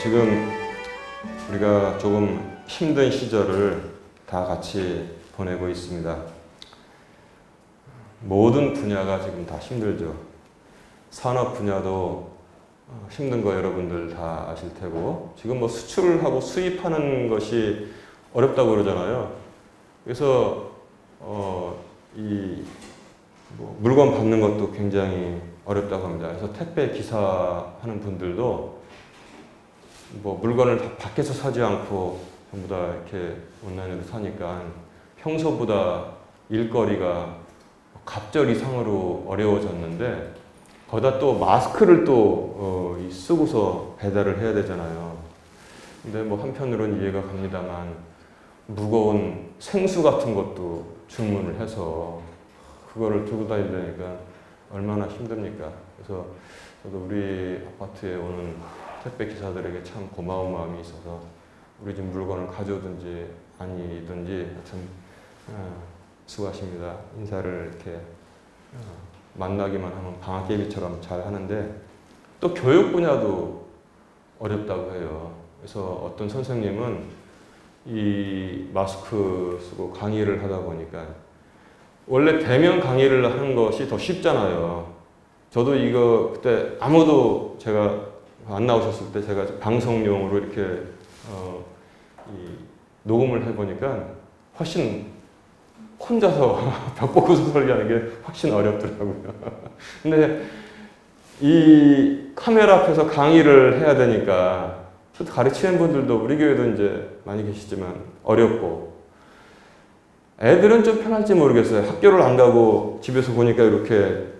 지금 우리가 조금 힘든 시절을 다 같이 보내고 있습니다. 모든 분야가 지금 다 힘들죠. 산업 분야도 힘든 거 여러분들 다 아실 테고, 지금 뭐 수출하고 수입하는 것이 어렵다고 그러잖아요. 그래서 물건 받는 것도 굉장히 어렵다고 합니다. 그래서 택배 기사 하는 분들도 뭐 물건을 다 밖에서 사지 않고 전부 다 이렇게 온라인으로 사니까 평소보다 일거리가 갑절 이상으로 어려워졌는데, 거기다 또 마스크를 또 쓰고서 배달을 해야 되잖아요. 근데 뭐 한편으로는 이해가 갑니다만, 무거운 생수 같은 것도 주문을 해서 그거를 들고 다니려니까 얼마나 힘듭니까? 그래서 저도 우리 아파트에 오는 택배 기사들에게 참 고마운 마음이 있어서 우리 집 물건을 가져오든지 아니든지 하여튼 수고하십니다. 인사를 이렇게 만나기만 하면 방학개비처럼 잘 하는데, 또 교육 분야도 어렵다고 해요. 그래서 어떤 선생님은 이 마스크 쓰고 강의를 하다 보니까, 원래 대면 강의를 하는 것이 더 쉽잖아요. 저도 이거 그때 아무도 제가 안 나오셨을 때 제가 방송용으로 이렇게 녹음을 해보니까 훨씬 혼자서 벽 보고서 설계하는 게 훨씬 어렵더라고요. 근데 이 카메라 앞에서 강의를 해야 되니까, 가르치는 분들도 우리 교회도 이제 많이 계시지만 어렵고, 애들은 좀 편할지 모르겠어요. 학교를 안 가고 집에서 보니까 이렇게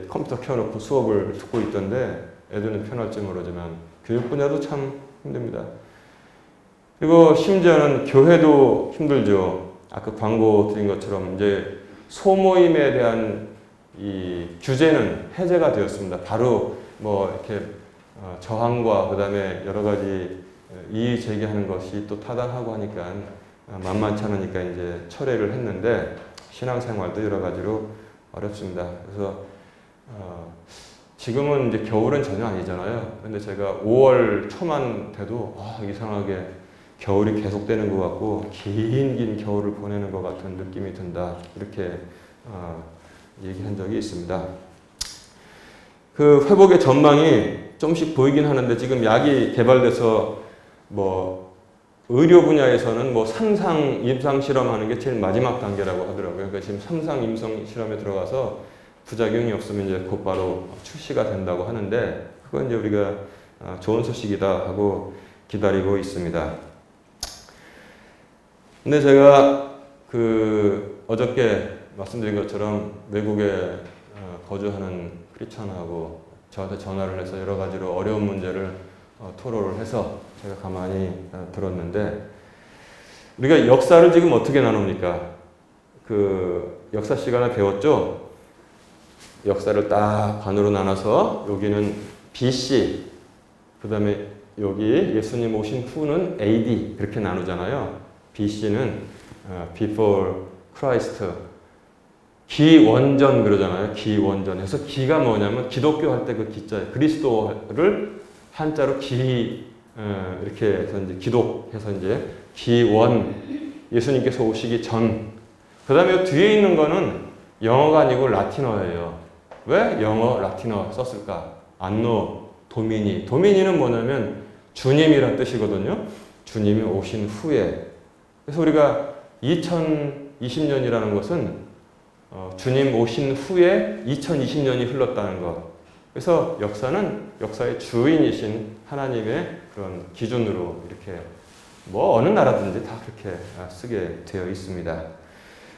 컴퓨터 켜놓고 수업을 듣고 있던데, 애들은 편할지 모르지만 교육 분야도 참 힘듭니다. 그리고 심지어는 교회도 힘들죠. 아까 광고 드린 것처럼 이제 소모임에 대한 이 규제는 해제가 되었습니다. 바로 뭐 이렇게 저항과 그다음에 여러 가지 이의 제기하는 것이 또 타당하고 하니까 만만치 않으니까 이제 철회를 했는데, 신앙생활도 여러 가지로 어렵습니다. 그래서 지금은 이제 겨울은 전혀 아니잖아요. 근데 제가 5월 초만 돼도 이상하게 겨울이 계속되는 것 같고 긴 겨울을 보내는 것 같은 느낌이 든다, 이렇게 얘기한 적이 있습니다. 그 회복의 전망이 좀씩 보이긴 하는데, 지금 약이 개발돼서 뭐 의료 분야에서는 뭐 상상 임상 실험하는 게 제일 마지막 단계라고 하더라고요. 그러니까 지금 상상 임상 실험에 들어가서 부작용이 없으면 이제 곧바로 출시가 된다고 하는데, 그건 이제 우리가 좋은 소식이다 하고 기다리고 있습니다. 근데 제가 어저께 말씀드린 것처럼 외국에 거주하는 크리스찬하고 저한테 전화를 해서 여러 가지로 어려운 문제를 토로를 해서 제가 가만히 들었는데, 우리가 역사를 지금 어떻게 나눕니까? 역사 시간에 배웠죠? 역사를 딱 반으로 나눠서 여기는 BC, 그 다음에 여기 예수님 오신 후는 AD, 이렇게 나누잖아요. BC는 Before Christ, 기원전 그러잖아요. 기원전. 그래서 기가 뭐냐면 기독교 할 때 그 기자예요. 그리스도를 한자로 이렇게 해서 이제 기독해서 이제 기원, 예수님께서 오시기 전. 그 다음에 뒤에 있는 거는 영어가 아니고 라틴어예요. 왜 영어, 라틴어 썼을까? 안노 도미니. 도미니는 뭐냐면 주님이란 뜻이거든요. 주님이 오신 후에. 그래서 우리가 2020년이라는 것은 주님 오신 후에 2020년이 흘렀다는 것. 그래서 역사는 역사의 주인이신 하나님의 그런 기준으로 이렇게 뭐 어느 나라든지 다 그렇게 쓰게 되어 있습니다.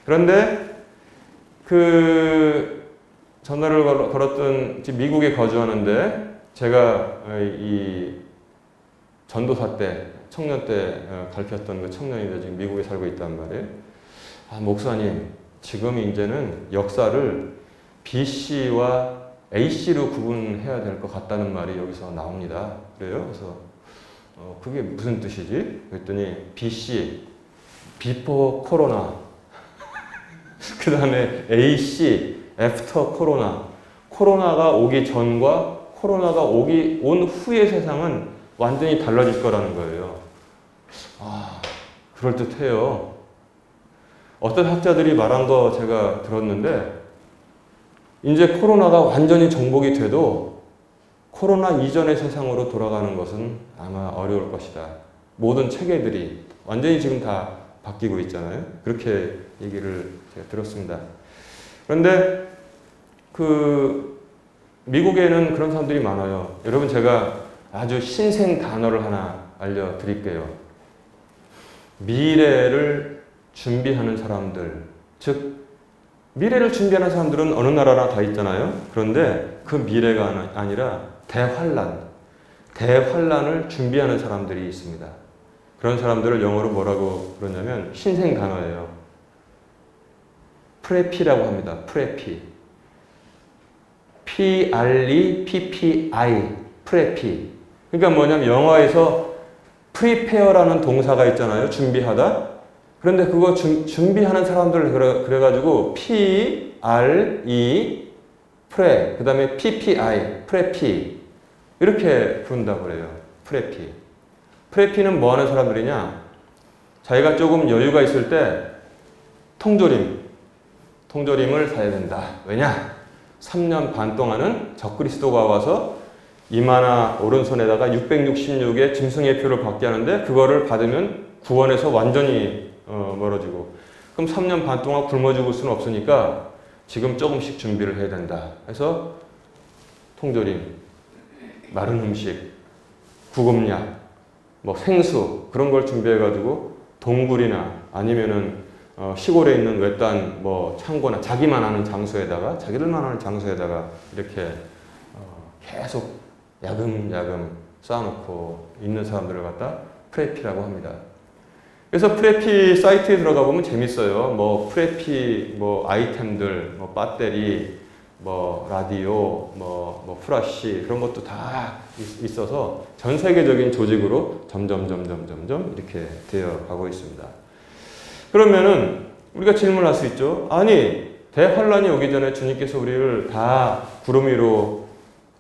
그런데 전화를 걸었던 미국에 거주하는데, 제가 이 전도사 때 청년 때 가르쳤던 그 청년인데 지금 미국에 살고 있단 말이에요. 목사님, 지금 이제는 역사를 BC와 AC로 구분해야 될 것 같다는 말이 여기서 나옵니다. 그래요? 그래서 그게 무슨 뜻이지? 그랬더니 BC, Before Corona, 그 다음에 AC, After Corona. 코로나가 오기 전과 코로나가 온 후의 세상은 완전히 달라질 거라는 거예요. 그럴듯해요. 어떤 학자들이 말한 거 제가 들었는데, 이제 코로나가 완전히 정복이 돼도 코로나 이전의 세상으로 돌아가는 것은 아마 어려울 것이다. 모든 체계들이 완전히 지금 다 바뀌고 있잖아요. 그렇게 얘기를 제가 들었습니다. 그런데 미국에는 그런 사람들이 많아요. 여러분, 제가 아주 신생 단어를 하나 알려드릴게요. 미래를 준비하는 사람들, 즉 미래를 준비하는 사람들은 어느 나라나 다 있잖아요. 그런데 그 미래가 아니라 대환란을 준비하는 사람들이 있습니다. 그런 사람들을 영어로 뭐라고 그러냐면 신생 단어예요. 프레피라고 합니다. 프레피. P-R-E-P-P-I. 프레피. 그러니까 뭐냐면 영어에서 prepare라는 동사가 있잖아요. 준비하다. 그런데 그거 준비하는 사람들 그래가지고 P-R-E 프레, 그 다음에 P-P-I, 프레피 이렇게 부른다고 그래요. 프레피. 프레피는 뭐 하는 사람들이냐? 자기가 조금 여유가 있을 때 통조림을 사야 된다. 왜냐? 3년 반 동안은 적그리스도가 와서 이마나 오른손에다가 666의 짐승의 표를 받게 하는데 그거를 받으면 구원에서 완전히 멀어지고, 그럼 3년 반 동안 굶어 죽을 수는 없으니까 지금 조금씩 준비를 해야 된다. 그래서 통조림, 마른 음식, 구급약, 뭐 생수 그런 걸 준비해가지고 동굴이나 아니면은 시골에 있는 외딴 뭐 창고나 자기들만 아는 장소에다가 이렇게 계속 야금야금 쌓아놓고 있는 사람들을 갖다 프레피라고 합니다. 그래서 프레피 사이트에 들어가 보면 재밌어요. 뭐 프레피 뭐 아이템들, 뭐 배터리, 뭐 라디오, 뭐 플래시 그런 것도 다 있어서 전 세계적인 조직으로 점점 이렇게 되어 가고 있습니다. 그러면은 우리가 질문할 수 있죠. 아니, 대환란이 오기 전에 주님께서 우리를 다 구름 위로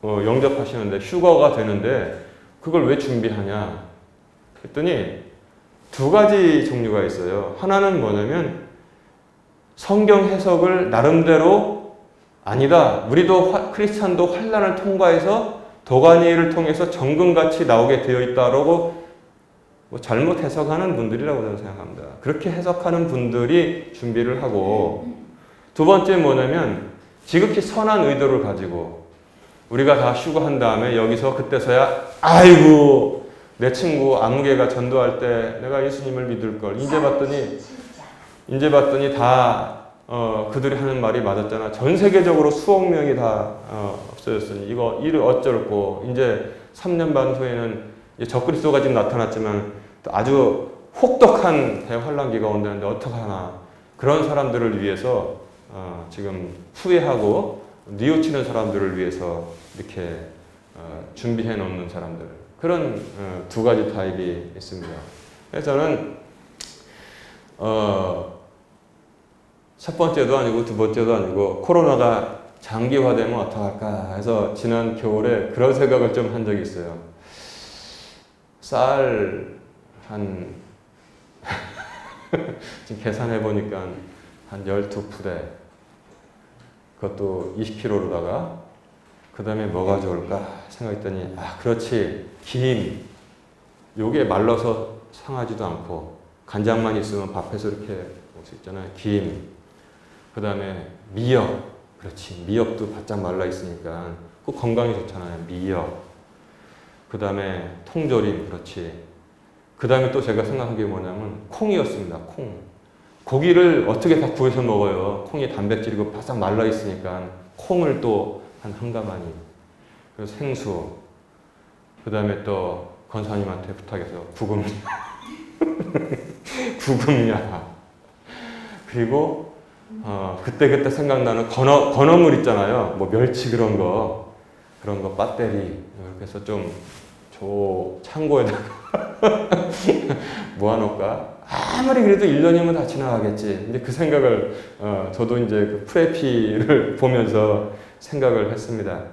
영접하시는데 휴거가 되는데 그걸 왜 준비하냐? 그랬더니 두 가지 종류가 있어요. 하나는 뭐냐면 성경 해석을 나름대로 아니다. 우리도 크리스찬도 환란을 통과해서 도가니를 통해서 정금같이 나오게 되어 있다라고 뭐 잘못 해석하는 분들이라고 저는 생각합니다. 그렇게 해석하는 분들이 준비를 하고, 두 번째 뭐냐면 지극히 선한 의도를 가지고 우리가 다 휴거한 다음에 여기서 그때서야 아이고 내 친구 아무개가 전도할 때 내가 예수님을 믿을 걸 이제 봤더니 다 그들이 하는 말이 맞았잖아. 전 세계적으로 수억 명이 다 없어졌으니 이를 어쩔고 이제 3년 반 후에는 적그리스도가 지금 나타났지만 또 아주 혹독한 대환란기가 온다는데 어떡하나. 그런 사람들을 위해서 지금 후회하고 뉘우치는 사람들을 위해서 이렇게 준비해 놓는 사람들, 그런 두 가지 타입이 있습니다. 그래서 저는 첫 번째도 아니고 두 번째도 아니고 코로나가 장기화되면 어떡할까 해서 지난 겨울에 그런 생각을 좀 한 적이 있어요. 쌀 지금 계산해 보니까 한 12푸대, 그것도 20kg로다가 그 다음에 뭐가 좋을까 생각했더니 그렇지, 김. 요게 말라서 상하지도 않고 간장만 있으면 밥해서 이렇게 먹을 수 있잖아요. 김. 그 다음에 미역. 그렇지, 미역도 바짝 말라 있으니까 꼭 건강에 좋잖아요. 미역. 그 다음에 통조림. 그렇지. 그 다음에 또 제가 생각한 게 뭐냐면 콩이었습니다. 콩. 고기를 어떻게 다 구해서 먹어요. 콩이 단백질이고 바싹 말라 있으니까 콩을 또 한 가마니. 그리고 생수. 그 다음에 또 권사님한테 부탁해서 구급약. 그리고 그때 생각나는 건어물 있잖아요. 뭐 멸치 그런 거 배터리. 이렇게 해서 좀 창고에다가 모아놓을까? 아무리 그래도 1년이면 다 지나가겠지. 이제 그 생각을, 저도 이제 그 프레피를 보면서 생각을 했습니다.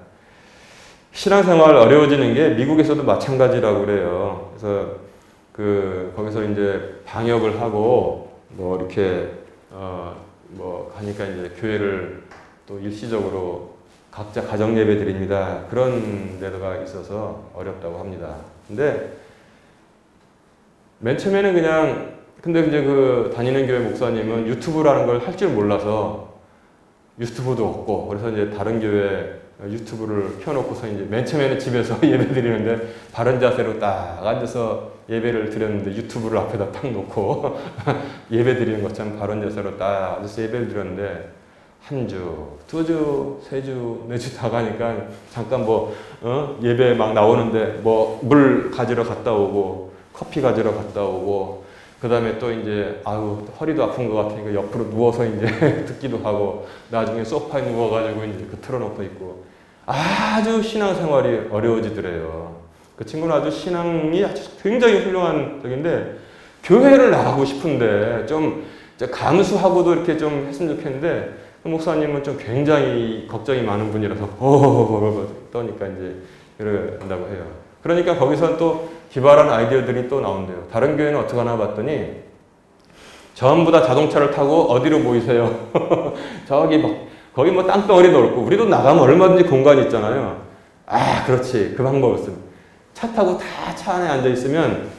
신앙생활 어려워지는 게 미국에서도 마찬가지라고 그래요. 그래서 거기서 이제 방역을 하고 뭐 이렇게 뭐 하니까 이제 교회를 또 일시적으로 각자 가정 예배 드립니다. 그런 데가 있어서 어렵다고 합니다. 근데 맨 처음에는 근데 이제 다니는 교회 목사님은 유튜브라는 걸 할 줄 몰라서 유튜브도 없고, 그래서 이제 다른 교회 유튜브를 켜놓고서 이제 맨 처음에는 집에서 예배 드리는데 바른 자세로 딱 앉아서 예배를 드렸는데 유튜브를 앞에다 딱 놓고 예배 드리는 것처럼 바른 자세로 딱 앉아서 예배를 드렸는데 한 주, 두 주, 세 주, 네 주 다 가니까 잠깐 예배 막 나오는데 물 가지러 갔다 오고 커피 가지러 갔다 오고 그 다음에 또 이제 허리도 아픈 것 같으니까 옆으로 누워서 이제 듣기도 하고 나중에 소파에 누워가지고 이제 틀어놓고 있고 아주 신앙생활이 어려워지더래요. 그 친구는 아주 신앙이 아주 굉장히 훌륭한 적인데 교회를 나가고 싶은데 좀 감수하고도 이렇게 좀 했으면 좋겠는데 그 목사님은 좀 굉장히 걱정이 많은 분이라서 떠니까 이제 이런다고 해요. 그러니까 거기서 또 기발한 아이디어들이 또 나온대요. 다른 교회는 어떻게 하나 봤더니 전부 다 자동차를 타고 어디로 모이세요? 저기 거기 땅덩어리 넓고 우리도 나가면 얼마든지 공간이 있잖아요. 그렇지. 그 방법을 씁니다. 차 타고 다 차 안에 앉아 있으면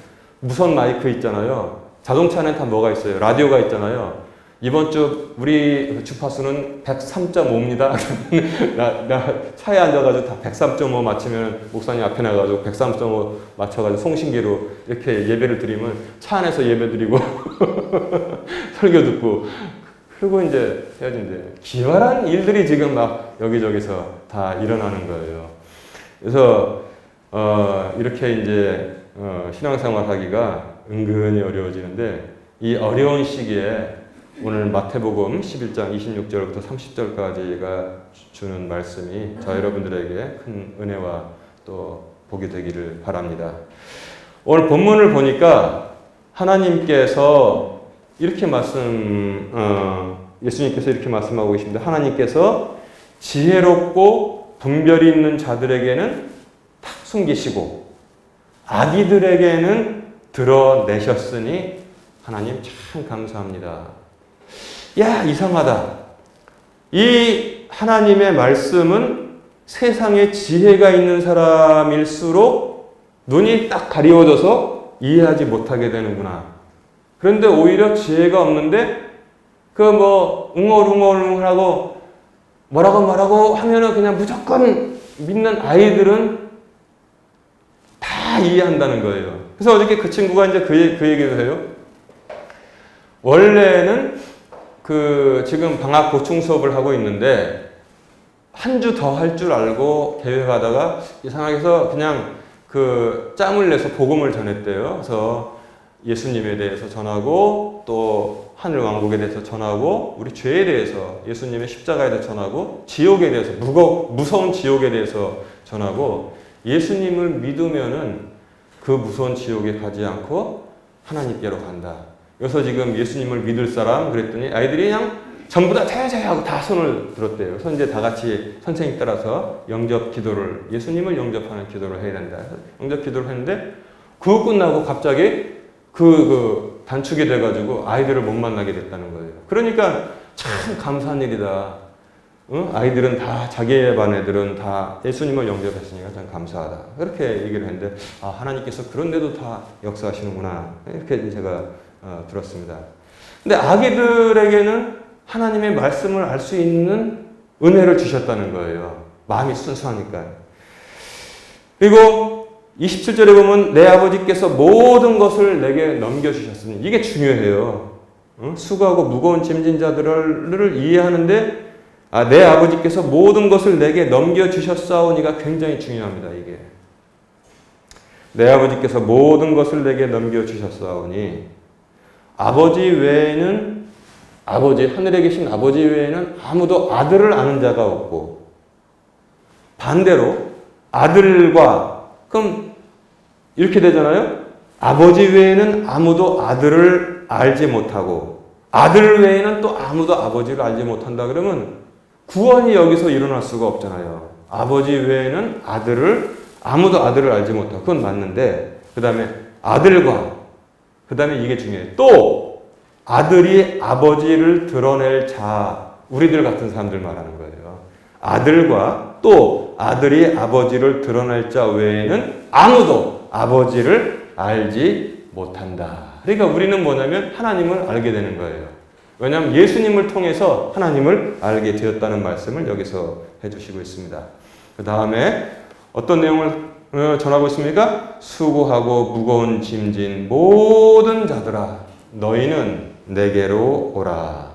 무선 마이크 있잖아요. 자동차 안에 다 뭐가 있어요? 라디오가 있잖아요. 이번 주 우리 주파수는 103.5입니다. 나 차에 앉아가지고 다 103.5 맞추면 목사님 앞에 나가지고 103.5 맞춰가지고 송신기로 이렇게 예배를 드리면 차 안에서 예배 드리고 설교 듣고 그리고 이제 헤어진대. 기발한 일들이 지금 막 여기저기서 다 일어나는 거예요. 그래서 이렇게 이제 신앙생활 하기가 은근히 어려워지는데 이 어려운 시기에 오늘 마태복음 11장 26절부터 30절까지가 주는 말씀이 저 여러분들에게 큰 은혜와 또 복이 되기를 바랍니다. 오늘 본문을 보니까 하나님께서 이렇게 예수님께서 이렇게 말씀하고 계십니다. 하나님께서 지혜롭고 분별이 있는 자들에게는 탁 숨기시고 아기들에게는 드러내셨으니 하나님 참 감사합니다. 야, 이상하다. 이 하나님의 말씀은 세상에 지혜가 있는 사람일수록 눈이 딱 가리워져서 이해하지 못하게 되는구나. 그런데 오히려 지혜가 없는데 웅얼웅얼하고 뭐라고 하면은 그냥 무조건 믿는 아이들은 다 이해한다는 거예요. 그래서 어저께 그 친구가 이제 그 얘기를 해요. 원래는 지금 방학 보충 수업을 하고 있는데 한 주 더 할 줄 알고 계획하다가 이상하게 해서 그냥 짬을 내서 복음을 전했대요. 그래서 예수님에 대해서 전하고 또 하늘 왕국에 대해서 전하고 우리 죄에 대해서 예수님의 십자가에 대해서 전하고 지옥에 대해서 무서운 지옥에 대해서 전하고 예수님을 믿으면은 그 무서운 지옥에 가지 않고 하나님께로 간다. 여기서 지금 예수님을 믿을 사람 그랬더니 아이들이 그냥 전부 다 자야자야 하고 다 손을 들었대요. 그래서 이제 다 같이 선생님 따라서 영접 기도를 예수님을 영접하는 기도를 해야 된다. 영접 기도를 했는데 그거 끝나고 갑자기 단축이 돼가지고 아이들을 못 만나게 됐다는 거예요. 그러니까 참 감사한 일이다. 아이들은 다 자기의 반 애들은 다 예수님을 영접했으니까 참 감사하다. 그렇게 얘기를 했는데 하나님께서 그런데도 다 역사하시는구나. 이렇게 제가 들었습니다. 근데 아기들에게는 하나님의 말씀을 알 수 있는 은혜를 주셨다는 거예요. 마음이 순수하니까. 그리고 27절에 보면 내 아버지께서 모든 것을 내게 넘겨주셨으니 이게 중요해요. 수고하고 무거운 짐진 자들을 이해하는데 내 아버지께서 모든 것을 내게 넘겨주셨사오니가 굉장히 중요합니다. 이게 내 아버지께서 모든 것을 내게 넘겨주셨사오니 아버지 외에는 하늘에 계신 아버지 외에는 아무도 아들을 아는 자가 없고 반대로 아들과 그럼 이렇게 되잖아요. 아버지 외에는 아무도 아들을 알지 못하고 아들 외에는 또 아무도 아버지를 알지 못한다 그러면 구원이 여기서 일어날 수가 없잖아요. 아버지 외에는 아무도 아들을 알지 못하고, 그건 맞는데, 그 다음에 아들과, 그 다음에 이게 중요해요. 또 아들이 아버지를 드러낼 자, 우리들 같은 사람들 말하는 거예요. 아들과 또 아들이 아버지를 드러낼 자 외에는 아무도 아버지를 알지 못한다. 그러니까 우리는 뭐냐면 하나님을 알게 되는 거예요. 왜냐하면 예수님을 통해서 하나님을 알게 되었다는 말씀을 여기서 해주시고 있습니다. 그 다음에 어떤 내용을 전하고 있습니까? 수고하고 무거운 짐진 모든 자들아, 너희는 내게로 오라.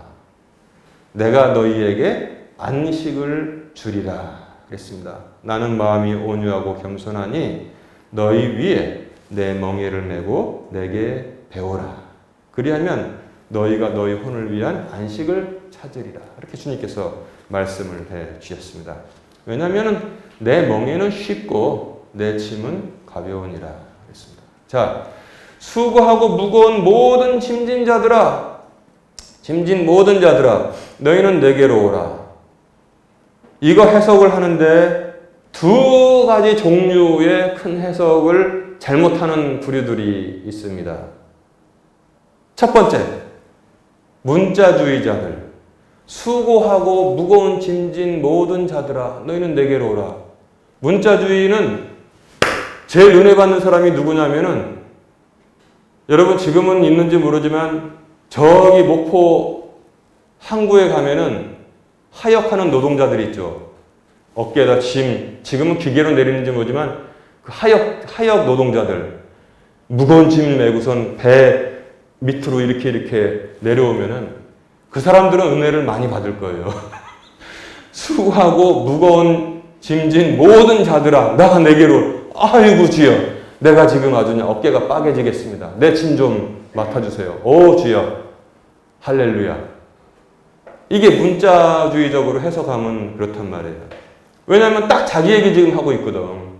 내가 너희에게 안식을 주리라. 그랬습니다. 나는 마음이 온유하고 겸손하니 너희 위에 내 멍에를 메고 내게 배우라. 그리하면 너희가 너희 혼을 위한 안식을 찾으리라. 이렇게 주님께서 말씀을 해 주셨습니다. 왜냐하면 내 멍에는 쉽고 내 짐은 가벼우니라 그랬습니다. 자, 수고하고 무거운 모든 짐진 자들아, 너희는 내게로 오라. 이거 해석을 하는데 두 가지 종류의 큰 해석을 잘못하는 부류들이 있습니다. 첫 번째, 문자주의자들. 수고하고 무거운 짐진 모든 자들아, 너희는 내게로 오라. 문자주의는 제일 은혜 받는 사람이 누구냐면은, 여러분 지금은 있는지 모르지만 저기 목포 항구에 가면은 하역하는 노동자들이 있죠. 어깨에다 짐, 지금은 기계로 내리는지 모르지만 그 하역 노동자들, 무거운 짐을 메고선 배 밑으로 이렇게 내려오면은 그 사람들은 은혜를 많이 받을 거예요. 수고하고 무거운 짐진 모든 자들아, 나 내게로. 아이고 주여, 내가 지금 아주 어깨가 빠개지겠습니다. 내 짐 좀 맡아주세요. 오 주여, 할렐루야. 이게 문자주의적으로 해석하면 그렇단 말이에요. 왜냐하면 딱 자기 얘기 지금 하고 있거든.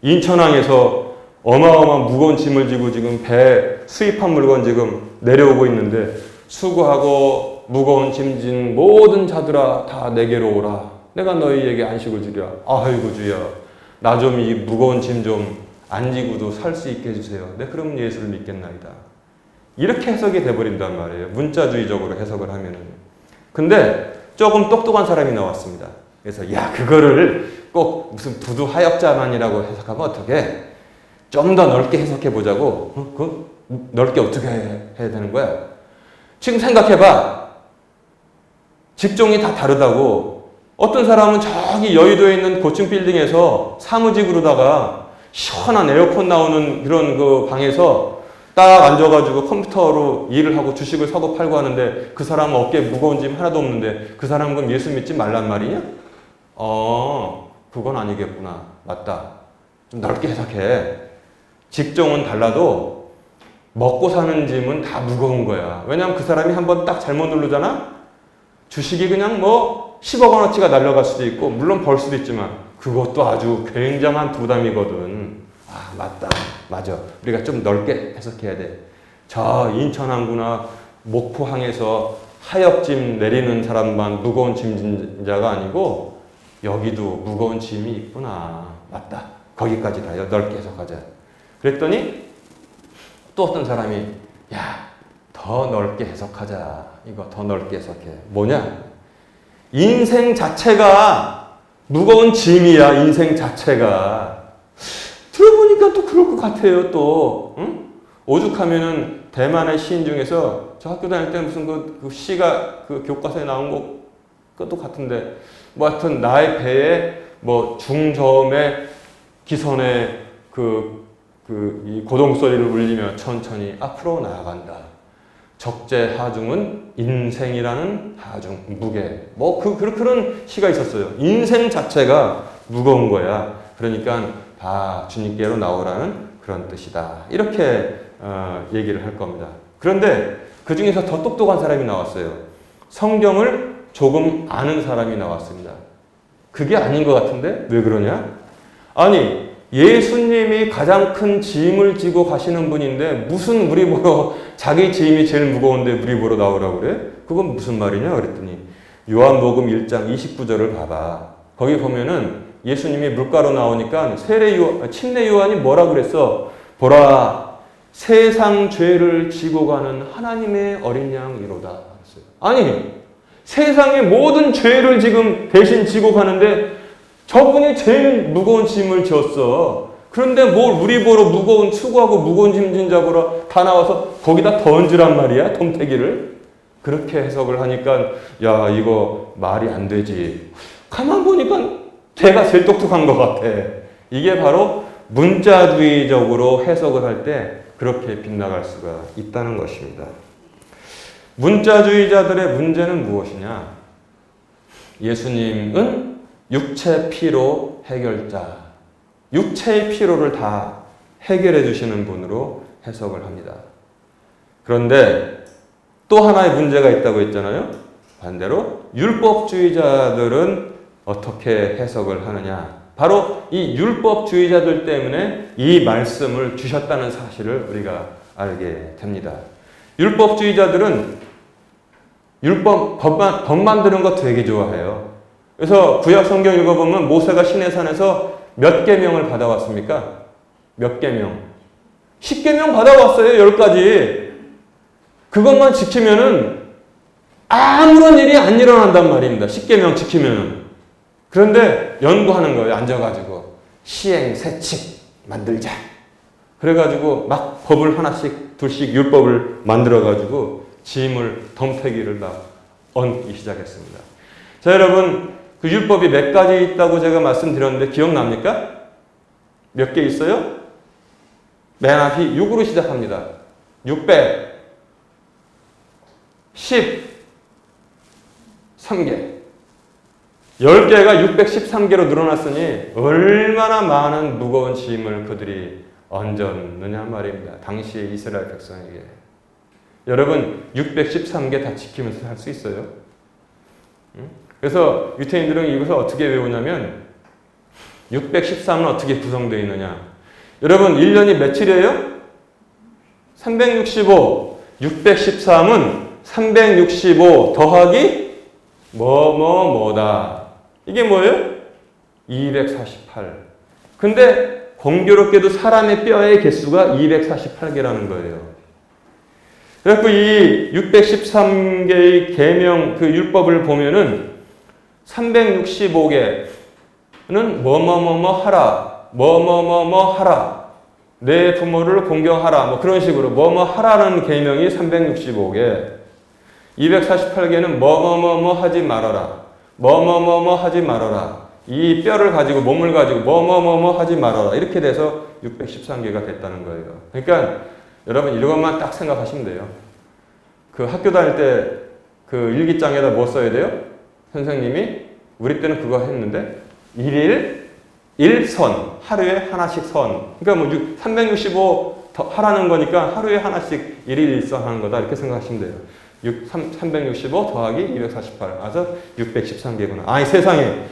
인천항에서 어마어마한 무거운 짐을 지고 지금 배 수입한 물건 지금 내려오고 있는데, 수고하고 무거운 짐진 모든 자들아 다 내게로 오라. 내가 너희에게 안식을 주리라. 아이고 주여, 나 좀 이 무거운 짐 좀 안 지고도 살 수 있게 해주세요. 네, 그럼 예수를 믿겠나이다. 이렇게 해석이 돼버린단 말이에요. 문자주의적으로 해석을 하면은. 근데 조금 똑똑한 사람이 나왔습니다. 그래서 야, 그거를 꼭 무슨 부두 하역자만이라고 해석하면 어떡해? 좀 더 넓게 해석해 보자고. 그 넓게 어떻게 해야 되는 거야? 지금 생각해봐. 직종이 다 다르다고. 어떤 사람은 저기 여의도에 있는 고층 빌딩에서 사무직으로다가 시원한 에어컨 나오는 그런 그 방에서 딱 앉아가지고 컴퓨터로 일을 하고 주식을 사고 팔고 하는데, 그 사람은 어깨에 무거운 짐 하나도 없는데 그 사람은 그럼 예수 믿지 말란 말이냐? 그건 아니겠구나. 맞다. 좀 넓게 해석해. 직종은 달라도 먹고 사는 짐은 다 무거운 거야. 왜냐하면 그 사람이 한번 딱 잘못 누르잖아? 주식이 그냥 뭐 10억 원어치가 날아갈 수도 있고, 물론 벌 수도 있지만 그것도 아주 굉장한 부담이거든. 아, 맞다. 맞아. 우리가 좀 넓게 해석해야 돼. 저 인천항구나 목포항에서 하역짐 내리는 사람만 무거운 짐진자가 아니고 여기도 무거운 짐이 있구나. 맞다. 거기까지다. 넓게 해석하자. 그랬더니 또 어떤 사람이 야, 더 넓게 해석하자. 이거 더 넓게 해석해. 뭐냐? 인생 자체가 무거운 짐이야. 인생 자체가. 들어보니까 또 그럴 것 같아요. 또 응? 오죽하면은 대만의 시인 중에서 저 학교 다닐 때 무슨 그 시가 그 교과서에 나온 것도 같은데, 뭐 하여튼 나의 배에 뭐 중저음의 기선의 이 고동소리를 울리며 천천히 앞으로 나아간다. 적재하중은 인생이라는 하중, 무게. 뭐 그런 시가 있었어요. 인생 자체가 무거운 거야. 그러니까 다 주님께로 나오라는 그런 뜻이다. 이렇게 얘기를 할 겁니다. 그런데 그 중에서 더 똑똑한 사람이 나왔어요. 성경을 조금 아는 사람이 나왔습니다. 그게 아닌 것 같은데 왜 그러냐? 아니, 예수님이 가장 큰 짐을 지고 가시는 분인데 무슨 우리 보러 자기 짐이 제일 무거운데 우리 보러 나오라고 그래? 그건 무슨 말이냐 그랬더니 요한복음 1장 29절을 봐봐. 거기 보면은 예수님이 물가로 나오니까 침례 요한이 뭐라 그랬어? 보라, 세상 죄를 지고 가는 하나님의 어린 양이로다. 아니, 세상의 모든 죄를 지금 대신 지고 가는데 저분이 제일 무거운 짐을 졌어. 그런데 뭘 우리 보러 무거운 추구하고 무거운 짐진 자보러 다 나와서 거기다 던지란 말이야, 덤태기를. 그렇게 해석을 하니까 야, 이거 말이 안 되지. 가만 보니까 걔가 제일 똑똑한 것 같아. 이게 바로 문자주의적으로 해석을 할 때 그렇게 빗나갈 수가 있다는 것입니다. 문자주의자들의 문제는 무엇이냐? 예수님은 육체 피로 해결자, 육체의 피로를 다 해결해 주시는 분으로 해석을 합니다. 그런데 또 하나의 문제가 있다고 했잖아요. 반대로 율법주의자들은 어떻게 해석을 하느냐? 바로 이 율법주의자들 때문에 이 말씀을 주셨다는 사실을 우리가 알게 됩니다. 율법주의자들은 법 만드는 거 되게 좋아해요. 그래서 구약 성경 읽어보면 모세가 시내산에서 몇 계명을 받아왔습니까? 몇 계명? 10계명 받아왔어요. 10가지. 그것만 지키면은 아무런 일이 안 일어난단 말입니다. 10계명 지키면은. 그런데 연구하는 거예요. 앉아가지고 시행 세칙 만들자. 그래가지고 막 법을 하나씩 둘씩 율법을 만들어가지고 짐을 덤태기를 막 얹기 시작했습니다. 자, 여러분, 그 율법이 몇 가지 있다고 제가 말씀드렸는데 기억납니까? 몇 개 있어요? 맨 앞이 6으로 시작합니다. 600 13개 10개가 613개로 늘어났으니 얼마나 많은 무거운 짐을 그들이 얹었느냐 말입니다. 당시의 이스라엘 백성에게. 여러분 613개 다 지키면서 살 수 있어요? 그래서 유태인들은 이것을 어떻게 외우냐면 613은 어떻게 구성되어 있느냐. 여러분 1년이 며칠이에요? 365. 613은 365 더하기 뭐다. 이게 뭐예요? 248. 근데 공교롭게도 사람의 뼈의 개수가 248개라는 거예요. 그래서 이 613개의 계명 그 율법을 보면은 365개는 뭐뭐뭐뭐 하라, 뭐뭐뭐뭐 하라, 내 부모를 공경하라, 뭐 그런 식으로 뭐뭐 하라는 계명이 365개, 248개는 뭐뭐뭐뭐 하지 말아라, 뭐뭐뭐뭐 하지 말아라. 이 뼈를 가지고 몸을 가지고 뭐뭐뭐뭐 하지 말아라. 이렇게 돼서 613개가 됐다는 거예요. 그러니까 여러분 이것만 딱 생각하시면 돼요. 그 학교 다닐 때 그 일기장에다 뭐 써야 돼요? 선생님이 우리 때는 그거 했는데 1일 1선 하루에 하나씩 선. 그러니까 뭐 365 하라는 거니까 하루에 하나씩 1일 1선 하는 거다 이렇게 생각하시면 돼요. 365 더하기 248. 그래서 613개구나. 아니 세상에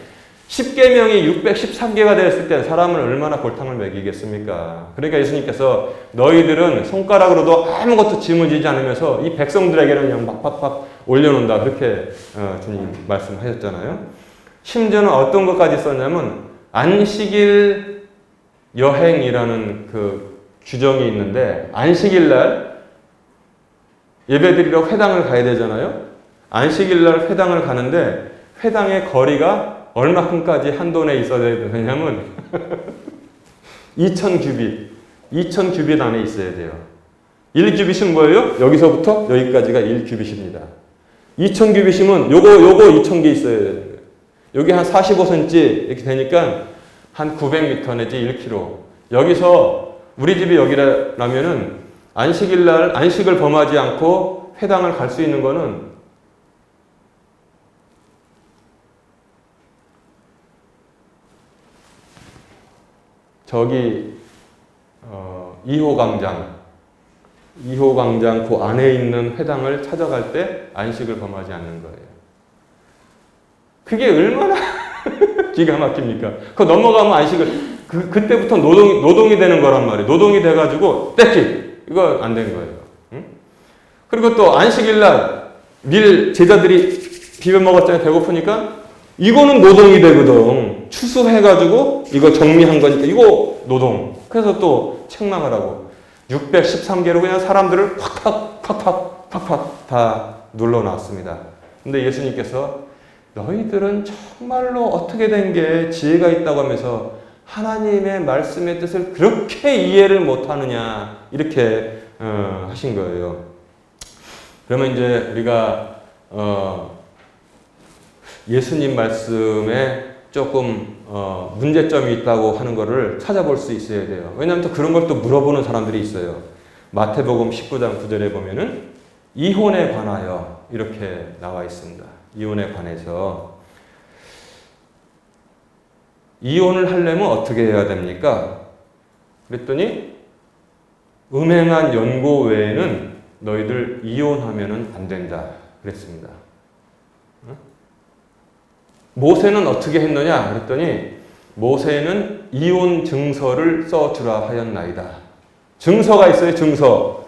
10계명이 613개가 되었을 때 사람을 얼마나 골탕을 먹이겠습니까? 그러니까 예수님께서 너희들은 손가락으로도 아무것도 짐을 지지 않으면서 이 백성들에게는 그냥 막 올려놓는다. 그렇게 주님 말씀하셨잖아요. 심지어는 어떤 것까지 썼냐면 안식일 여행이라는 그 규정이 있는데 안식일 날 예배드리러 회당을 가야 되잖아요. 안식일 날 회당을 가는데 회당의 거리가 얼마큼까지 한도 내에 있어야 되냐면 2000규빗 안에 있어야 돼요. 1규빗은 뭐예요? 여기서부터 여기까지가 1규빗입니다. 2000규빗이면 요거 2000개 있어야 돼요. 여기 한 45cm 이렇게 되니까 한 900m 내지 1km. 여기서 우리 집이 여기라면은 안식일 날 안식을 범하지 않고 회당을 갈 수 있는 거는 저기 2호 광장 그 안에 있는 회당을 찾아갈 때 안식을 범하지 않는 거예요. 그게 얼마나 기가 막힙니까? 그거 넘어가면 안식을 그때부터 노동이 되는 거란 말이에요. 노동이 돼가지고 떼기 이거 안 된 거예요. 응? 그리고 또 안식일 날 밀 제자들이 비벼 먹었잖아요. 배고프니까 이거는 노동이 되거든. 추수해가지고 이거 정리한 거니까 이거 노동. 그래서 또 책망을 하고 613개로 그냥 사람들을 팍팍 다 눌러놨습니다. 근데 예수님께서 너희들은 정말로 어떻게 된 게 지혜가 있다고 하면서 하나님의 말씀의 뜻을 그렇게 이해를 못하느냐 이렇게 하신 거예요. 그러면 이제 우리가 예수님 말씀에 조금 문제점이 있다고 하는 것을 찾아볼 수 있어야 돼요. 왜냐하면 또 그런 걸 또 물어보는 사람들이 있어요. 마태복음 19장 9절에 보면은 이혼에 관하여 이렇게 나와 있습니다. 이혼에 관해서 이혼을 하려면 어떻게 해야 됩니까? 그랬더니 음행한 연고 외에는 너희들 이혼하면은 안 된다 그랬습니다. 모세는 어떻게 했느냐? 그랬더니 모세는 이혼 증서를 써주라 하였나이다. 증서가 있어요. 증서.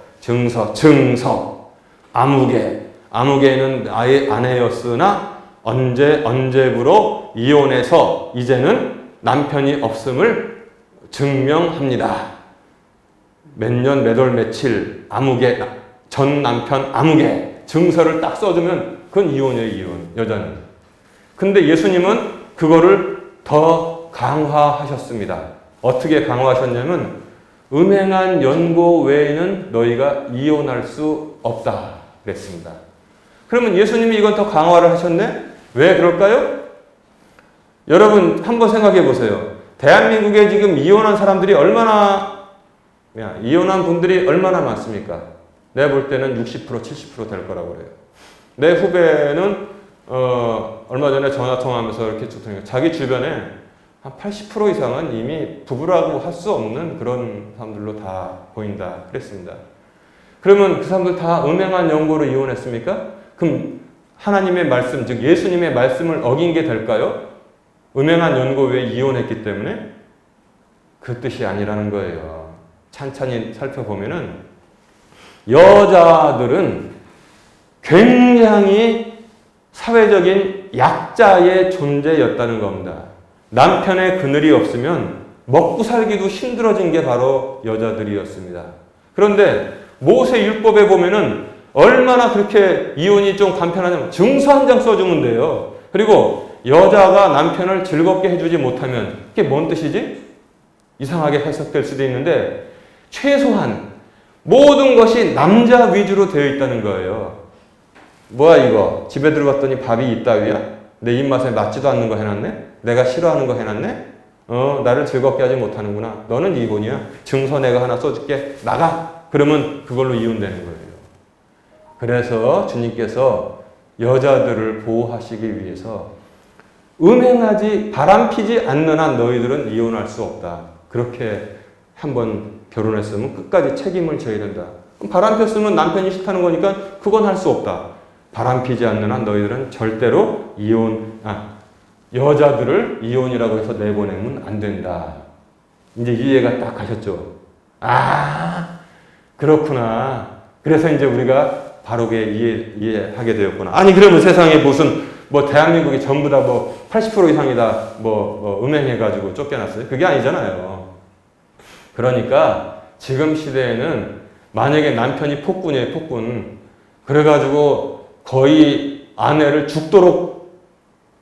아무개는 나의 아내였으나 언제부로 이혼해서 이제는 남편이 없음을 증명합니다. 몇 년, 몇 월, 며칠, 아무개, 전 남편 아무개 증서를 딱 써주면 그건 이혼이에요, 이혼. 여자는. 근데 예수님은 그거를 더 강화하셨습니다. 어떻게 강화하셨냐면 음행한 연고 외에는 너희가 이혼할 수 없다 그랬습니다. 그러면 예수님이 이건 더 강화를 하셨네? 왜 그럴까요? 여러분 한번 생각해 보세요. 대한민국에 지금 이혼한 사람들이 이혼한 분들이 얼마나 많습니까? 내가 볼 때는 60%, 70% 될 거라고 그래요. 내 후배는 얼마 전에 전화 통화하면서 이렇게 쭉 자기 주변에 한 80% 이상은 이미 부부라고 할 수 없는 그런 사람들로 다 보인다 그랬습니다. 그러면 그 사람들 다 음행한 연고로 이혼했습니까? 그럼 하나님의 말씀, 즉 예수님의 말씀을 어긴 게 될까요? 음행한 연고 외에 이혼했기 때문에 그 뜻이 아니라는 거예요. 찬찬히 살펴보면은 여자들은 굉장히 사회적인 약자의 존재였다는 겁니다. 남편의 그늘이 없으면 먹고 살기도 힘들어진 게 바로 여자들이었습니다. 그런데 모세 율법에 보면은 얼마나 그렇게 이혼이 좀 간편하냐면 증서 한 장 써주면 돼요. 그리고 여자가 남편을 즐겁게 해주지 못하면 그게 뭔 뜻이지? 이상하게 해석될 수도 있는데 최소한 모든 것이 남자 위주로 되어 있다는 거예요. 뭐야 이거? 집에 들어갔더니 밥이 이따위야? 내 입맛에 맞지도 않는 거 해놨네? 내가 싫어하는 거 해놨네? 나를 즐겁게 하지 못하는구나. 너는 이혼이야. 증서 내가 하나 써줄게. 나가! 그러면 그걸로 이혼되는 거예요. 그래서 주님께서 여자들을 보호하시기 위해서 바람피지 않는 한 너희들은 이혼할 수 없다. 그렇게 한번 결혼했으면 끝까지 책임을 져야 된다. 바람 폈으면 남편이 싫다는 거니까 그건 할 수 없다. 바람 피지 않는 한 너희들은 절대로 여자들을 이혼이라고 해서 내보내면 안 된다. 이제 이해가 딱 가셨죠? 그렇구나. 그래서 이제 우리가 바르게 이해하게 되었구나. 아니, 그러면 세상에 대한민국이 전부 다 80% 이상이다, 음행해가지고 쫓겨났어요? 그게 아니잖아요. 그러니까 지금 시대에는 만약에 남편이 폭군이에요, 폭군. 그래가지고 거의 아내를 죽도록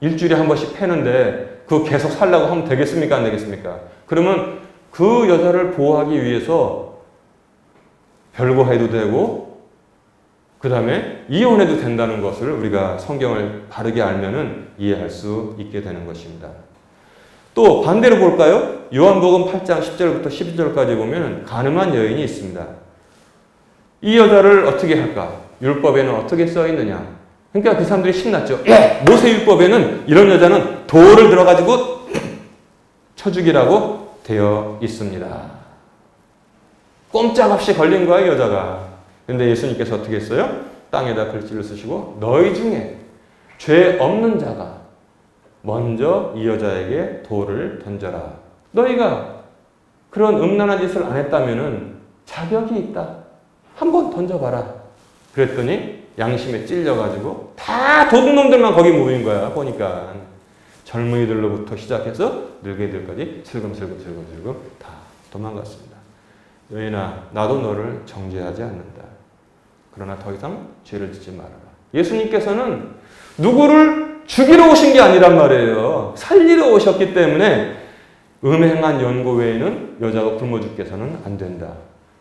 일주일에 한 번씩 패는데 그거 계속 살라고 하면 되겠습니까? 안 되겠습니까? 그러면 그 여자를 보호하기 위해서 별거해도 되고 그 다음에 이혼해도 된다는 것을 우리가 성경을 바르게 알면은 이해할 수 있게 되는 것입니다. 또 반대로 볼까요? 요한복음 8장 10절부터 12절까지 보면 가늠한 여인이 있습니다. 이 여자를 어떻게 할까? 율법에는 어떻게 써 있느냐? 그러니까 그 사람들이 신났죠. 모세 율법에는 이런 여자는 돌을 들어가지고 쳐 죽이라고 되어 있습니다. 꼼짝없이 걸린 거야, 여자가. 근데 예수님께서 어떻게 했어요? 땅에다 글씨를 쓰시고 너희 중에 죄 없는 자가 먼저 이 여자에게 돌을 던져라. 너희가 그런 음란한 짓을 안 했다면은 자격이 있다. 한번 던져봐라. 그랬더니 양심에 찔려가지고 다 도둑놈들만 거기 모인 거야. 보니까 젊은이들로부터 시작해서 늙은이들까지 슬금슬금 다 도망갔습니다. 여인아, 나도 너를 정죄하지 않는다. 그러나 더 이상 죄를 짓지 말아라. 예수님께서는 누구를 죽이러 오신 게 아니란 말이에요. 살리러 오셨기 때문에 음행한 연고 외에는 여자가 굶어 죽게서는 안 된다.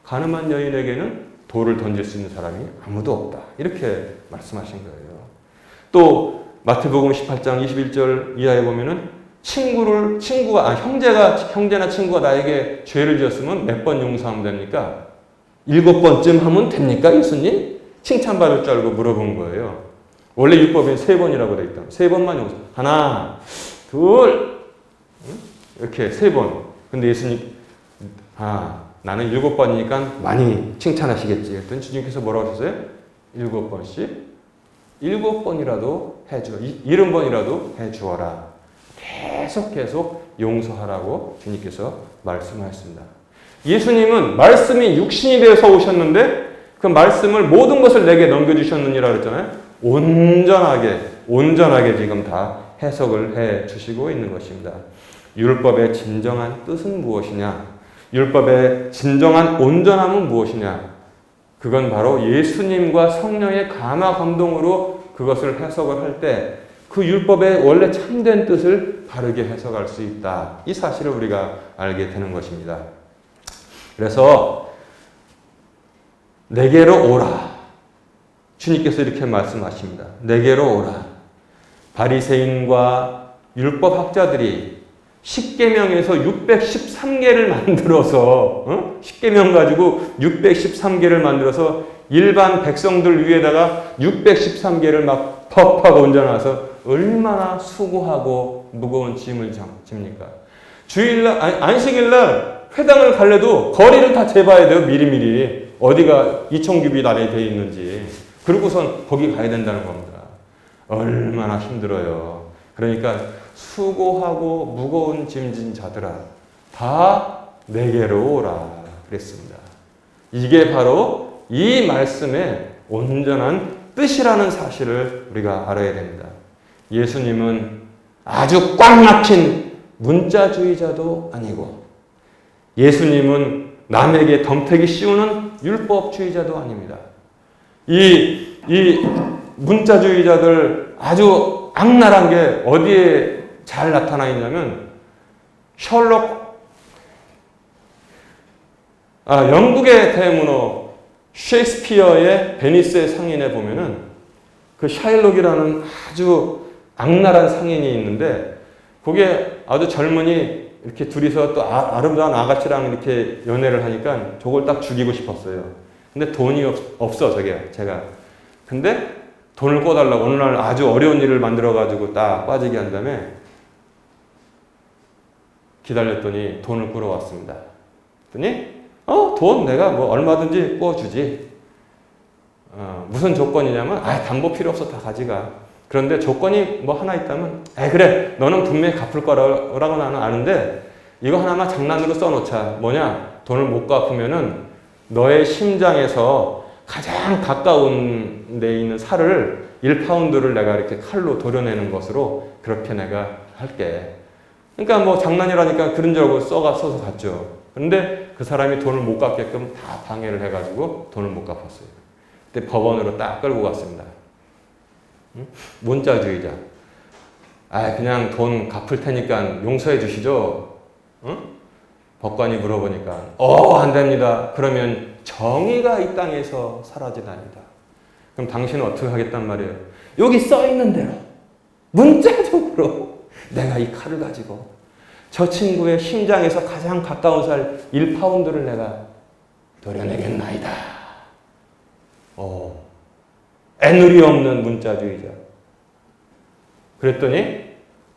가늠한 여인에게는 돌을 던질 수 있는 사람이 아무도 없다. 이렇게 말씀하신 거예요. 또 마태복음 18장 21절 이하에 보면은 형제나 친구가 나에게 죄를 지었으면 몇 번 용서하면 됩니까? 7번쯤 하면 됩니까, 예수님? 칭찬받을 줄 알고 물어본 거예요. 원래 율법에는 3번이라고 되어 있다. 3번만 용서. 하나, 둘, 이렇게 3번. 근데 예수님, 나는 7번이니까 많이 칭찬하시겠지. 그랬더니 주님께서 뭐라고 하셨어요? 7번씩? 7번이라도 해주어. 70번이라도 해주어라. 계속 용서하라고 주님께서 말씀하셨습니다. 예수님은 말씀이 육신이 되어서 오셨는데 그 말씀을 모든 것을 내게 넘겨주셨느니라 그랬잖아요. 온전하게 지금 다 해석을 해 주시고 있는 것입니다. 율법의 진정한 뜻은 무엇이냐? 율법의 진정한 온전함은 무엇이냐? 그건 바로 예수님과 성령의 감화 감동으로 그것을 해석을 할 때 그 율법의 원래 참된 뜻을 바르게 해석할 수 있다. 이 사실을 우리가 알게 되는 것입니다. 그래서 내게로 오라. 주님께서 이렇게 말씀하십니다. 내게로 오라. 바리새인과 율법학자들이 십계명에서 613개를 만들어서 십계명 가지고 613개를 만들어서 일반 백성들 위에다가 613개를 막 퍽퍽 얹어놔서 얼마나 수고하고 무거운 짐을 집니까? 주일날, 안식일날 회당을 갈래도 거리를 다 재봐야 돼요. 미리미리. 어디가 2,000규빗 안에 되어 있는지. 그리고선 거기 가야 된다는 겁니다. 얼마나 힘들어요. 그러니까 수고하고 무거운 짐진 자들아 다 내게로 오라 그랬습니다. 이게 바로 이 말씀의 온전한 뜻이라는 사실을 우리가 알아야 됩니다. 예수님은 아주 꽉 막힌 문자주의자도 아니고 예수님은 남에게 덤태기 씌우는 율법주의자도 아닙니다. 이 문자주의자들 아주 악랄한 게 어디에 잘 나타나 있냐면 영국의 대문호 셰익스피어의 베니스의 상인에 보면은 그 샤일록이라는 아주 악랄한 상인이 있는데 거기에 아주 젊은이 이렇게 둘이서 또 아름다운 아가씨랑 이렇게 연애를 하니까 저걸 딱 죽이고 싶었어요. 근데 돈이 없어 제가. 근데 돈을 꿔달라고 어느 날 아주 어려운 일을 만들어가지고 딱 빠지게 한 다음에 기다렸더니 돈을 끌어왔습니다. 그랬더니 돈 내가 뭐 얼마든지 꿔주지. 무슨 조건이냐면 담보 필요 없어 다 가져가. 그런데 조건이 뭐 하나 있다면 그래 너는 분명히 갚을 거라고 나는 아는데 이거 하나만 장난으로 써놓자. 뭐냐? 돈을 못 갚으면은 너의 심장에서 가장 가까운 데 있는 살을 1파운드를 내가 이렇게 칼로 도려내는 것으로 그렇게 내가 할게. 그러니까 뭐 장난이라니까 그런 줄 알고 써서 갔죠. 그런데 그 사람이 돈을 못 갚게끔 다 방해를 해가지고 돈을 못 갚았어요. 그때 법원으로 딱 끌고 갔습니다. 문자주의자. 그냥 돈 갚을 테니까 용서해 주시죠. 법관이 물어보니까 안 됩니다. 그러면 정의가 이 땅에서 사라지나이다. 그럼 당신은 어떻게 하겠단 말이에요? 여기 써 있는 대로 문자적으로 내가 이 칼을 가지고 저 친구의 심장에서 가장 가까운 살 1파운드를 내가 도려내겠나이다. 애누리 없는 문자주의자. 그랬더니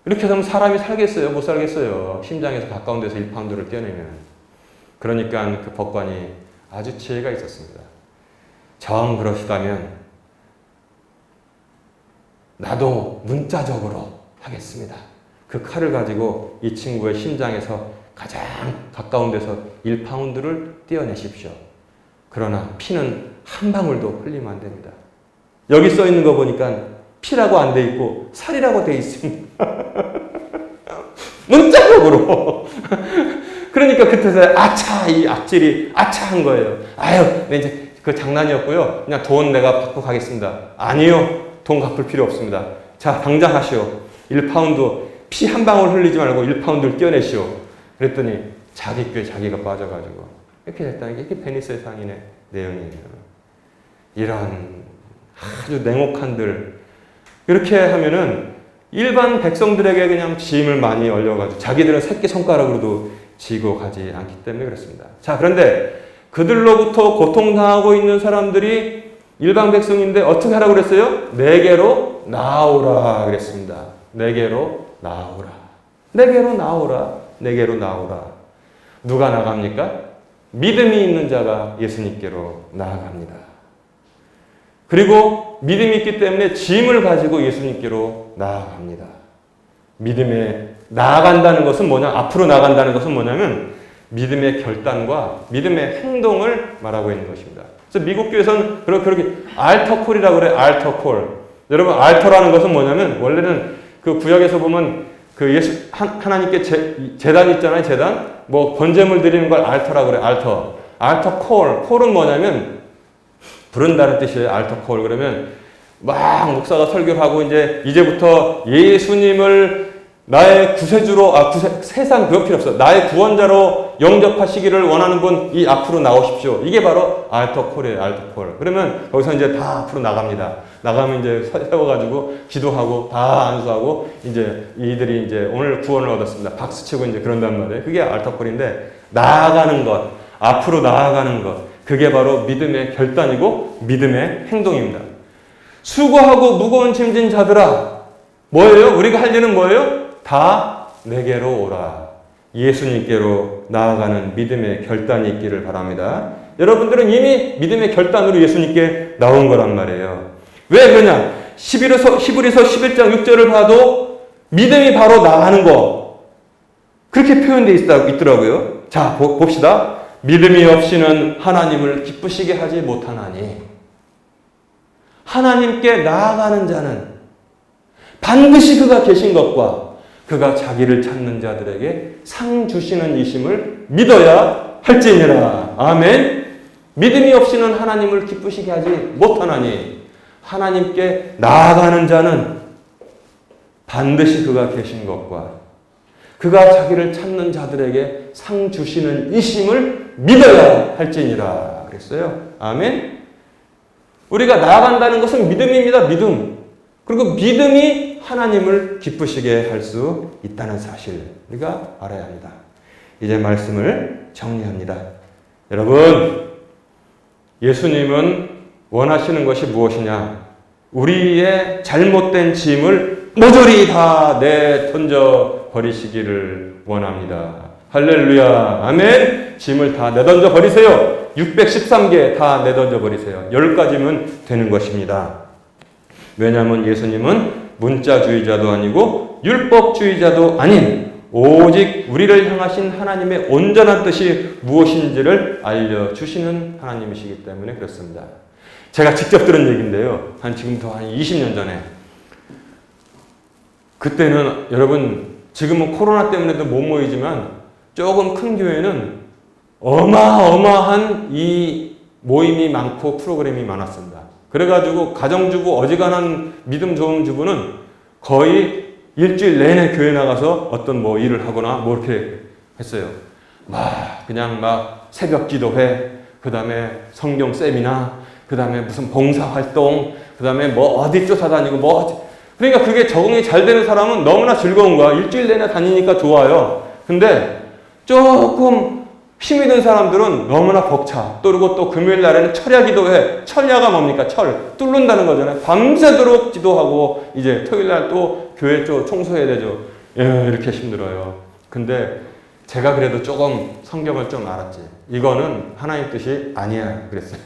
이렇게 하면 사람이 살겠어요? 못 살겠어요? 심장에서 가까운 데서 1파운드를 떼어내면. 그러니까 그 법관이 아주 지혜가 있었습니다. 정 그러시다면 나도 문자적으로 하겠습니다. 그 칼을 가지고 이 친구의 심장에서 가장 가까운 데서 1파운드를 떼어내십시오. 그러나 피는 한 방울도 흘리면 안 됩니다. 여기 써 있는 거 보니까 피라고 안 돼 있고 살이라고 돼 있습니다. 문자적으로. 그러니까 그때서 아차, 이 악질이 아차한 거예요. 아유, 네, 이제 그 장난이었고요. 그냥 돈 내가 받고 가겠습니다. 아니요, 돈 갚을 필요 없습니다. 자, 당장 하시오. 1파운드, 피 한 방울 흘리지 말고 1파운드를 떼어내시오. 그랬더니 자기 꾀 자기가 빠져가지고 이렇게 됐다는 게 이게 베니스의 상인의 내용이에요. 이런 아주 냉혹한들 이렇게 하면은 일반 백성들에게 그냥 짐을 많이 얼려가지고 자기들은 새끼손가락으로도 지고 가지 않기 때문에 그렇습니다. 자, 그런데 그들로부터 고통당하고 있는 사람들이 일반 백성인데 어떻게 하라고 그랬어요? 내게로 나오라 그랬습니다. 내게로 나오라. 내게로 나오라. 내게로 나오라. 누가 나갑니까? 믿음이 있는 자가 예수님께로 나아갑니다. 그리고 믿음이 있기 때문에 짐을 가지고 예수님께로 나아갑니다. 믿음에 나아간다는 것은 뭐냐? 앞으로 나아간다는 것은 뭐냐면 믿음의 결단과 믿음의 행동을 말하고 있는 것입니다. 그래서 미국 교회에서는 그렇게 알터콜이라고 그래요. 알터콜. 여러분, 알터라는 것은 뭐냐면 원래는 그 구약에서 보면 그 예수 하나님께 제단 있잖아요. 제단. 뭐 번제물 드리는 걸 알터라고 그래요. 알터. 알터콜. 콜은 뭐냐면 부른다는 뜻이에요. 알터콜. 그러면 막 목사가 설교를 하고 이제부터 예수님을 나의 구세주로, 세상 그거 필요 없어. 나의 구원자로 영접하시기를 원하는 분, 이 앞으로 나오십시오. 이게 바로 알터콜이에요, 알터콜. 그러면 거기서 이제 다 앞으로 나갑니다. 나가면 이제 세워가지고 기도하고 다 안수하고 이들이 오늘 구원을 얻었습니다. 박수치고 그런단 말이에요. 그게 알터콜인데 나아가는 것, 앞으로 나아가는 것. 그게 바로 믿음의 결단이고 믿음의 행동입니다. 수고하고 무거운 짐진 자들아. 뭐예요? 우리가 할 일은 뭐예요? 다 내게로 오라. 예수님께로 나아가는 믿음의 결단이 있기를 바랍니다. 여러분들은 이미 믿음의 결단으로 예수님께 나온 거란 말이에요. 왜 그러냐? 히브리서 11장 6절을 봐도 믿음이 바로 나가는 거. 그렇게 표현되어 있더라고요. 자, 봅시다. 믿음이 없이는 하나님을 기쁘시게 하지 못하나니. 하나님께 나아가는 자는 반드시 그가 계신 것과 그가 자기를 찾는 자들에게 상 주시는 이심을 믿어야 할지니라. 아멘. 믿음이 없이는 하나님을 기쁘시게 하지 못하나니 하나님께 나아가는 자는 반드시 그가 계신 것과 그가 자기를 찾는 자들에게 상 주시는 이심을 믿어야 할지니라. 그랬어요. 아멘. 우리가 나아간다는 것은 믿음입니다. 믿음. 그리고 믿음이 하나님을 기쁘시게 할 수 있다는 사실 우리가 알아야 합니다. 이제 말씀을 정리합니다. 여러분, 예수님은 원하시는 것이 무엇이냐? 우리의 잘못된 짐을 모조리 다 내던져 버리시기를 원합니다. 할렐루야. 아멘. 짐을 다 내던져 버리세요. 613개 다 내던져 버리세요. 10가지면 되는 것입니다. 왜냐하면 예수님은 문자주의자도 아니고 율법주의자도 아닌 오직 우리를 향하신 하나님의 온전한 뜻이 무엇인지를 알려주시는 하나님이시기 때문에 그렇습니다. 제가 직접 들은 얘기인데요. 지금부터 한 20년 전에. 그때는 여러분, 지금은 코로나 때문에도 못 모이지만 조금 큰 교회는 어마어마한 이 모임이 많고 프로그램이 많았습니다. 그래가지고 가정주부, 어지간한 믿음 좋은 주부는 거의 일주일 내내 교회 나가서 어떤 일을 하거나 이렇게 했어요. 그냥 새벽 기도회, 그 다음에 성경 세미나, 그 다음에 무슨 봉사활동, 그 다음에 어디 쫓아다니고 그러니까 그게 적응이 잘 되는 사람은 너무나 즐거운 거야. 일주일 내내 다니니까 좋아요. 근데 조금 힘이 든 사람들은 너무나 벅차. 그리고 또 금요일 날에는 철야 기도회. 철야가 뭡니까? 뚫는다는 거잖아요. 밤새도록 기도하고 이제 토요일 날 또 교회 청소해야 되죠. 이렇게 힘들어요. 근데 제가 그래도 조금 성경을 좀 알았지. 이거는 하나님 뜻이 아니야. 그랬어요.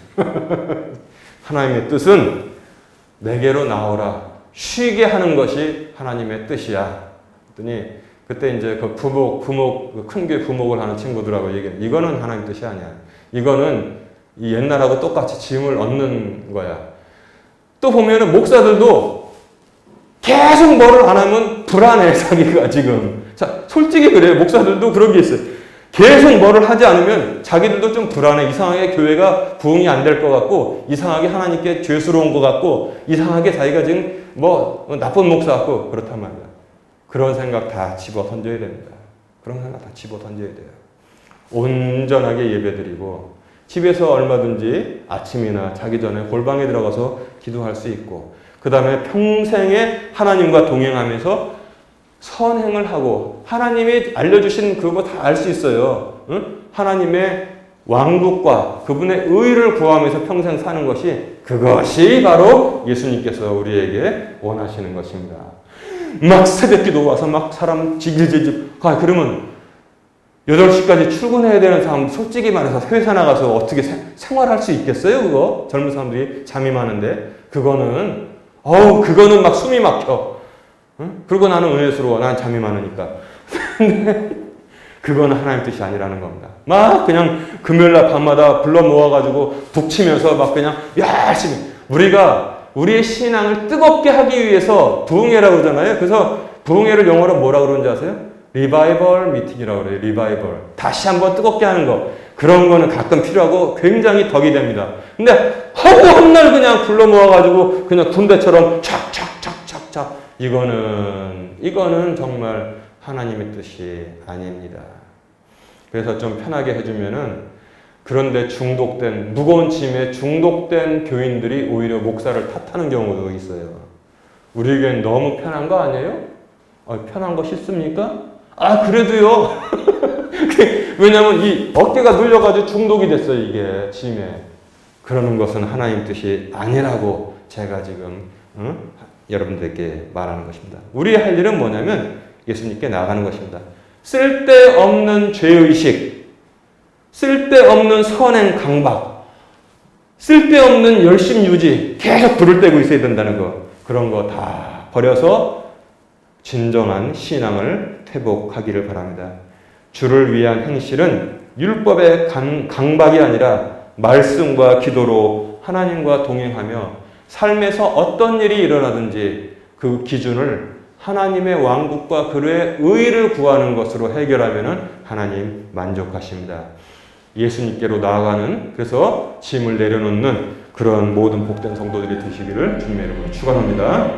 하나님의 뜻은 내게로 나오라. 쉬게 하는 것이 하나님의 뜻이야. 그랬더니 그때 그 큰 교회 부목을 하는 친구들하고 얘기해. 이거는 하나님 뜻이 아니야. 이거는 이 옛날하고 똑같이 짐을 얻는 거야. 또 보면은 목사들도 계속 뭐를 안 하면 불안해, 자기가 지금. 자, 솔직히 그래요. 목사들도 그런 게 있어요. 계속 뭐를 하지 않으면 자기들도 좀 불안해. 이상하게 교회가 부흥이 안 될 것 같고, 이상하게 하나님께 죄스러운 것 같고, 이상하게 자기가 지금 뭐 나쁜 목사 같고, 그렇단 말이야. 그런 생각 다 집어 던져야 됩니다. 그런 생각 다 집어 던져야 돼요. 온전하게 예배드리고, 집에서 얼마든지 아침이나 자기 전에 골방에 들어가서 기도할 수 있고, 그 다음에 평생에 하나님과 동행하면서 선행을 하고, 하나님이 알려주신 그거 다 알 수 있어요. 응? 하나님의 왕국과 그분의 의를 구하면서 평생 사는 것이, 그것이 바로 예수님께서 우리에게 원하시는 것입니다. 막 새벽기도 와서 막 사람 지길지길, 그러면 8시까지 출근해야 되는 사람, 솔직히 말해서 회사 나가서 어떻게 생활할 수 있겠어요, 그거? 젊은 사람들이 잠이 많은데. 그거는 막 숨이 막혀. 응? 그리고 나는 은혜스러워. 난 잠이 많으니까. 근데 그거는 하나님 뜻이 아니라는 겁니다. 막 그냥 금요일날 밤마다 불러 모아가지고 북치면서 막 그냥 열심히. 우리가 우리의 신앙을 뜨겁게 하기 위해서 부흥회라고 그러잖아요. 그래서 부흥회를 영어로 뭐라 그러는지 아세요? 리바이벌 미팅이라고 그래요. 리바이벌. 다시 한번 뜨겁게 하는 거. 그런 거는 가끔 필요하고 굉장히 덕이 됩니다. 근데 허구한 날 그냥 불러 모아가지고 그냥 군대처럼 착착착착착. 이거는 정말 하나님의 뜻이 아닙니다. 그래서 좀 편하게 해주면은, 그런데 무거운 짐에 중독된 교인들이 오히려 목사를 탓하는 경우도 있어요. 우리 교회는 너무 편한 거 아니에요? 편한 거 싫습니까? 그래도요. 왜냐면 이 어깨가 눌려가지고 중독이 됐어요, 이게 짐에. 그러는 것은 하나님 뜻이 아니라고 제가 지금 여러분들께 말하는 것입니다. 우리 할 일은 뭐냐면 예수님께 나아가는 것입니다. 쓸데없는 죄의식, 쓸데없는 선행 강박, 쓸데없는 열심 유지, 계속 불을 떼고 있어야 된다는 거. 그런 거 다 버려서 진정한 신앙을 회복하기를 바랍니다. 주를 위한 행실은 율법의 강박이 아니라 말씀과 기도로 하나님과 동행하며 삶에서 어떤 일이 일어나든지 그 기준을 하나님의 왕국과 그의 의를 구하는 것으로 해결하면 하나님 만족하십니다. 예수님께로 나아가는, 그래서 짐을 내려놓는 그런 모든 복된 성도들이 되시기를 주님의 이름으로 축원합니다.